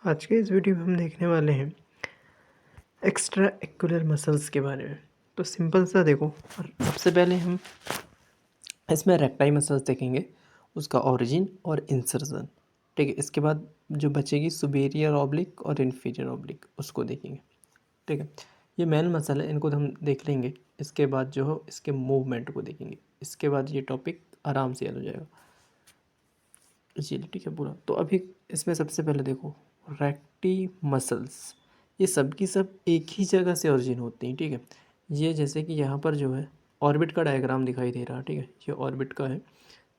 आज के इस वीडियो में हम देखने वाले हैं एक्स्ट्रा एक्युलर मसल्स के बारे में। तो सिंपल सा देखो, और सबसे पहले हम इसमें रेक्टाई मसल्स देखेंगे, उसका ओरिजिन और इंसर्शन। ठीक है, इसके बाद जो बचेगी सुपीरियर ऑब्लिक और इन्फीरियर ऑब्लिक, उसको देखेंगे। ठीक है, ये मेन मसल है, इनको हम देख लेंगे। इसके बाद जो हो इसके मूवमेंट को देखेंगे। इसके बाद ये टॉपिक आराम से याद हो जाएगा। चलिए ठीक है पूरा। तो अभी इसमें सबसे पहले देखो, रेक्टी मसल्स, ये सब की सब एक ही जगह से ओरिजिन होती हैं। ठीक है, ये जैसे कि यहाँ पर जो है ऑर्बिट का डायग्राम दिखाई दे रहा है। ठीक है, ये ऑर्बिट का है।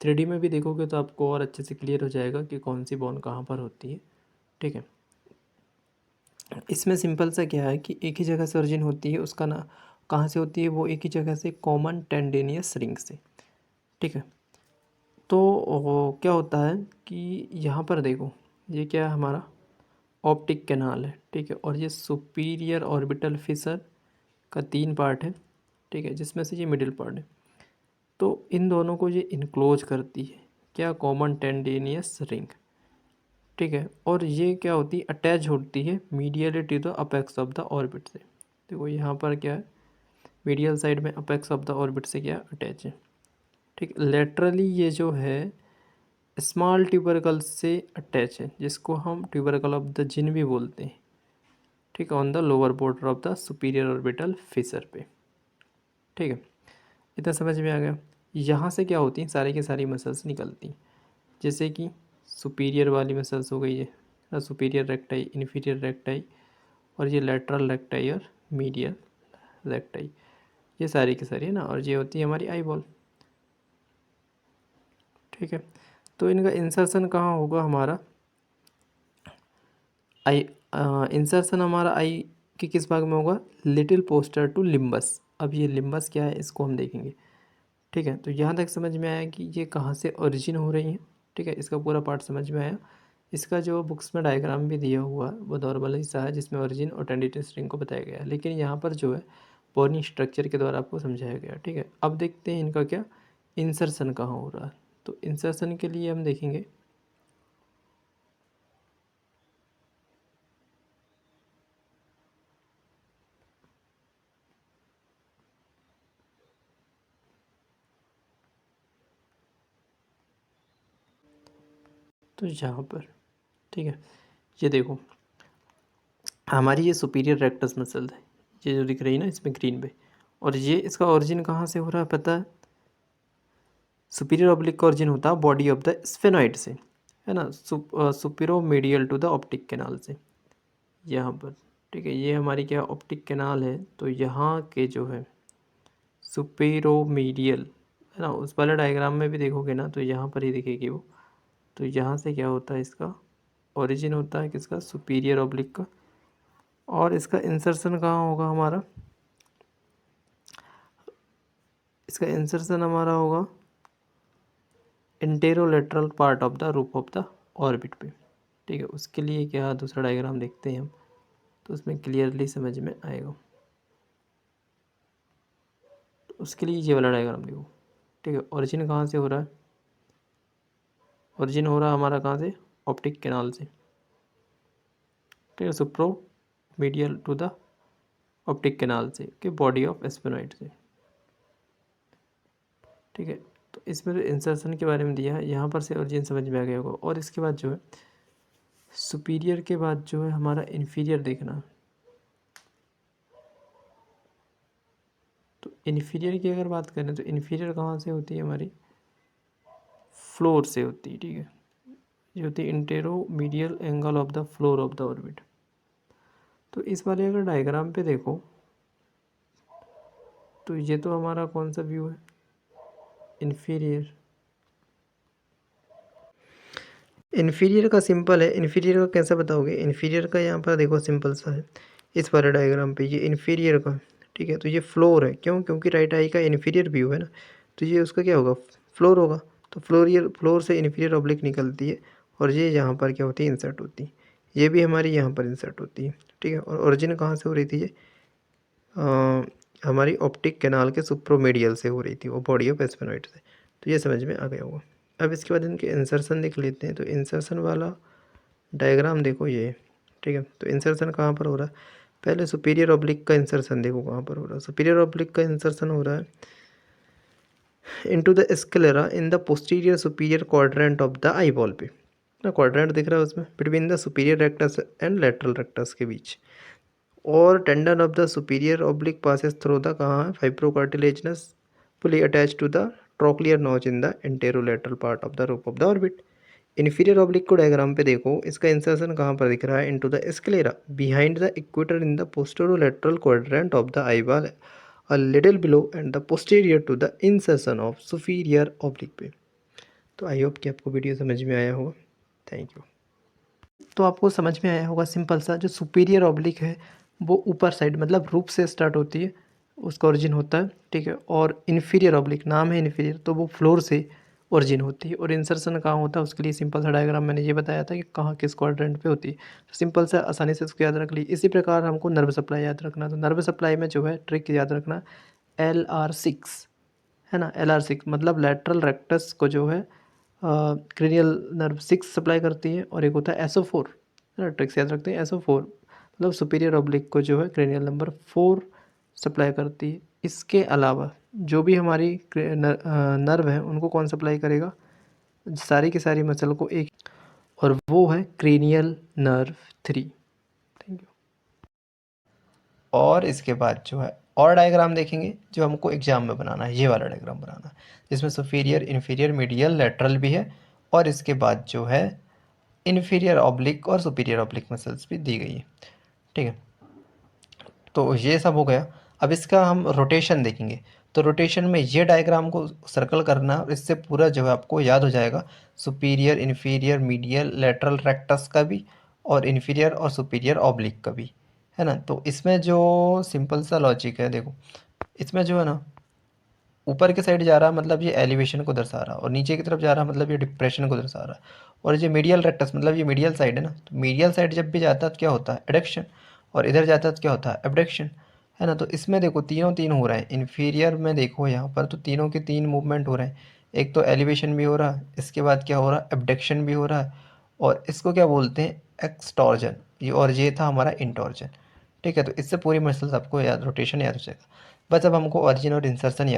3D में भी देखोगे तो आपको और अच्छे से क्लियर हो जाएगा कि कौन सी बोन कहाँ पर होती है। ठीक है, इसमें सिंपल सा क्या है कि एक ही जगह से ओरिजिन होती है। उसका ना कहाँ से होती है, वो एक ही जगह से, कॉमन टेंडेनियस रिंग से। ठीक है, तो क्या होता है कि यहाँ पर देखो, ये क्या है, हमारा ऑप्टिक कैनाल है। ठीक है, और ये सुपीरियर ऑर्बिटल फिशर का 3 पार्ट है। ठीक है, जिसमें से ये मिडिल पार्ट है। तो इन दोनों को ये इनक्लोज करती है, क्या, कॉमन टेंडेनियस रिंग। ठीक है, और ये क्या होती है, अटैच होती है medially to the apex of the orbit से। देखो यहाँ पर क्या है, मीडियल साइड में अपेक्स ऑफ द ऑर्बिट से क्या अटैच है। ठीक, लेटरली ये जो है स्मॉल ट्यूबरकल से अटैच है, जिसको हम ट्यूबरकल ऑफ द जिन भी बोलते हैं। ठीक है, on the lower border of the superior orbital Fisher पे। ठीक है, इतना समझ में आ गया। यहाँ से क्या होती हैं, सारी की सारी मसल्स निकलती हैं, जैसे कि सुपीरियर वाली मसल्स हो गई है, सुपीरियर रेक्टाई, इन्फीरियर रेक्टाई, और ये लेटरल रेक्टाई और मीडियल रेक्टाई, ये सारी की सारी है ना। और ये होती है हमारी आई बॉल। ठीक है, तो इनका इंसर्शन कहाँ होगा हमारा, आई इंसर्शन हमारा आई के किस भाग में होगा, लिटिल पोस्टर टू लिम्बस। अब ये लिम्बस क्या है, इसको हम देखेंगे। ठीक है, तो यहाँ तक समझ में आया कि ये कहाँ से ओरिजिन हो रही है। ठीक है, इसका पूरा पार्ट समझ में आया। इसका जो बुक्स में डायग्राम भी दिया हुआ है वो नॉर्मल हिस्सा है, जिसमें ओरिजिन और टेंडिटिव स्ट्रिंग को बताया गया है, लेकिन यहाँ पर जो है बोनी स्ट्रक्चर के द्वारा आपको समझाया गया। ठीक है, अब देखते हैं इनका क्या इंसर्शन कहाँ हो रहा है। तो इंसर्शन के लिए हम देखेंगे, तो यहाँ पर ठीक है, ये देखो हमारी ये सुपीरियर रेक्टस मसल है, ये जो दिख रही है ना इसमें ग्रीन पे, और ये इसका ओरिजिन कहाँ से हो रहा है पता है, सुपीरियर ऑब्लिक का ओरिजिन होता है बॉडी ऑफ द स्फेनॉइड से, है ना, सुपीरोमीडियल टू द ऑप्टिक कैनाल से, यहाँ पर। ठीक है, ये हमारी क्या ऑप्टिक कैनाल है, तो यहाँ के जो है सुपीरोमीडियल, है ना, उस वाले डायग्राम में भी देखोगे ना तो यहाँ पर ही दिखेगी वो। तो यहाँ से क्या होता है, इसका ओरिजिन होता है किसका, सुपीरियर ऑब्लिक का। और इसका इंसर्शन कहाँ होगा हमारा, इसका इंसर्शन हमारा होगा inferolateral part of the roof of the orbit पे। ठीक है, उसके लिए क्या दूसरा डायग्राम देखते हैं हम, तो उसमें क्लियरली समझ में आएगा। तो उसके लिए ये वाला डायग्राम देखो। ठीक है, ओरिजिन कहाँ से हो रहा है, ओरिजिन हो रहा है हमारा कहाँ से, ऑप्टिक कैनाल से। ठीक है, supero medial to the optic canal से, के बॉडी ऑफ एस्पेनॉइड से। ठीक है, तो इसमें तो इंसर्शन के बारे में दिया है, यहाँ पर से ओरिजिन समझ में आ गया होगा। और इसके बाद जो है सुपीरियर के बाद जो है हमारा इन्फीरियर देखना। तो इन्फीरियर की अगर बात करें तो इन्फीरियर कहाँ से होती है हमारी, फ्लोर से होती है। ठीक है, ये होती है inferomedial angle of the floor of the orbit. तो इस वाले अगर डायग्राम पे देखो, तो ये तो हमारा कौन सा व्यू है, इन्फीरियर। इन्फीरियर का सिंपल है, इन्फीरियर का कैसे बताओगे, इन्फीरियर का यहाँ पर देखो सिंपल सा है, इस वाले डायग्राम पे ये इन्फीरियर का। ठीक है, तो ये फ्लोर है, क्यों, क्योंकि राइट आई का इन्फीरियर व्यू है ना, तो ये उसका क्या होगा, फ्लोर होगा। तो फ्लोर से इन्फीरियर ऑब्लिक निकलती है, और ये यहाँ पर क्या होती है, इंसर्ट होती है। ये भी हमारी यहाँ पर इंसर्ट होती है। ठीक है, और ओरिजिन कहाँ से हो रही थी, ये हमारी ऑप्टिक कैनाल के सुप्रोमेडियल से हो रही थी, वो बॉडी ऑफ एस्पेनॉइड से। तो ये समझ में आ गया होगा। अब इसके बाद इनके इंसर्शन देख लेते हैं। तो इंसर्शन वाला डायग्राम देखो, ये ठीक है। तो इंसर्शन कहाँ पर हो रहा है, पहले सुपीरियर ऑब्लिक का इंसर्शन देखो कहाँ पर हो रहा है। सुपीरियर ऑब्लिक का इंसर्शन हो रहा है into the sclera in the posterior superior quadrant of the eye ball पे ना, क्वाड्रेंट दिख रहा है उसमें, between the superior rectus and lateral rectus के बीच। और tendon of the superior oblique passes through the कहाँ है, फाइब्रोकार्टिलेजिनस fully attached to the trochlear notch in the anterolateral part of the roof of the orbit। Inferior oblique को diagram पे देखो, इसका insertion कहाँ पर दिख रहा है, into the sclera behind the equator in the posterolateral quadrant of the eyeball a little below and the posterior to the insertion of superior oblique पे। तो आई होप कि आपको वीडियो समझ में आया होगा। Thank you. तो आपको समझ में आया होगा सिंपल सा, जो सुपीरियर ऑब्लिक है वो ऊपर साइड मतलब रूप से स्टार्ट होती है, उसका ओरिजिन होता है, ठीक है। और इन्फीरियर ऑब्लिक, नाम है इन्फीरियर, तो वो फ्लोर से ओरिजिन होती है। और इंसर्शन कहाँ होता है, उसके लिए सिंपल सा डायग्राम मैंने ये बताया था कि कहाँ किस क्वाड्रेंट पे होती है। तो सिंपल सा आसानी से उसको याद रख ली। इसी प्रकार हमको नर्व सप्लाई याद रखना। तो नर्व सप्लाई में जो है ट्रिक याद रखना, LR6 है ना। LR6 मतलब लेटरल रेक्टस को जो है क्रेनियल नर्व 6 सप्लाई करती है, और एक होता है SO4 है ना। ट्रिक्स याद रखते हैं, SO4 मतलब सुपीरियर ऑब्लिक को जो है क्रेनियल नंबर 4 सप्लाई करती है। इसके अलावा जो भी हमारी नर्व है उनको कौन सप्लाई करेगा, सारी की सारी मसल को एक, और वो है क्रेनियल नर्व 3। Thank you. और इसके बाद जो है और डायग्राम देखेंगे जो हमको एग्जाम में बनाना है, ये वाला डायग्राम बनाना है जिसमें सुपीरियर, इन्फीरियर, मीडियल, लेटरल भी है, और इसके बाद जो है इन्फीरियर ऑब्लिक और सुपीरियर ऑब्लिक मसल्स भी दी गई है, ठीक है। तो ये सब हो गया। अब इसका हम रोटेशन देखेंगे। तो रोटेशन में ये डायग्राम को सर्कल करना, और इससे पूरा जो है आपको याद हो जाएगा superior, inferior, medial, lateral rectus का भी, और इन्फीरियर और सुपीरियर ऑब्लिक का भी, है ना। तो इसमें जो सिंपल सा लॉजिक है देखो, इसमें जो है ना ऊपर के साइड जा रहा है मतलब ये एलिवेशन को दर्शा रहा है, और नीचे की तरफ जा रहा है मतलब ये डिप्रेशन को दर्शा रहा है। और ये मीडियल रेक्टस मतलब ये मीडियल साइड है ना, तो मीडियल साइड जब भी जाता है तो क्या होता है, एडक्शन, और इधर जाता है तो क्या होता है, एबडक्शन, है ना। तो इसमें देखो तीनों तीन हो रहा है। इन्फीरियर में देखो यहाँ पर तो तीनों के तीन मूवमेंट हो रहे हैं। एक तो एलिवेशन भी हो रहा है, इसके बाद क्या हो रहा है, एबडक्शन भी हो रहा है, और इसको क्या बोलते हैं, एक्सटॉर्जन। ये और ये था हमारा इंटॉर्जन, ठीक है। तो इससे पूरी मसल्स आपको याद, रोटेशन याद हो जाएगा। बस अब हमको ऑरिजिन और इंसर्शन याद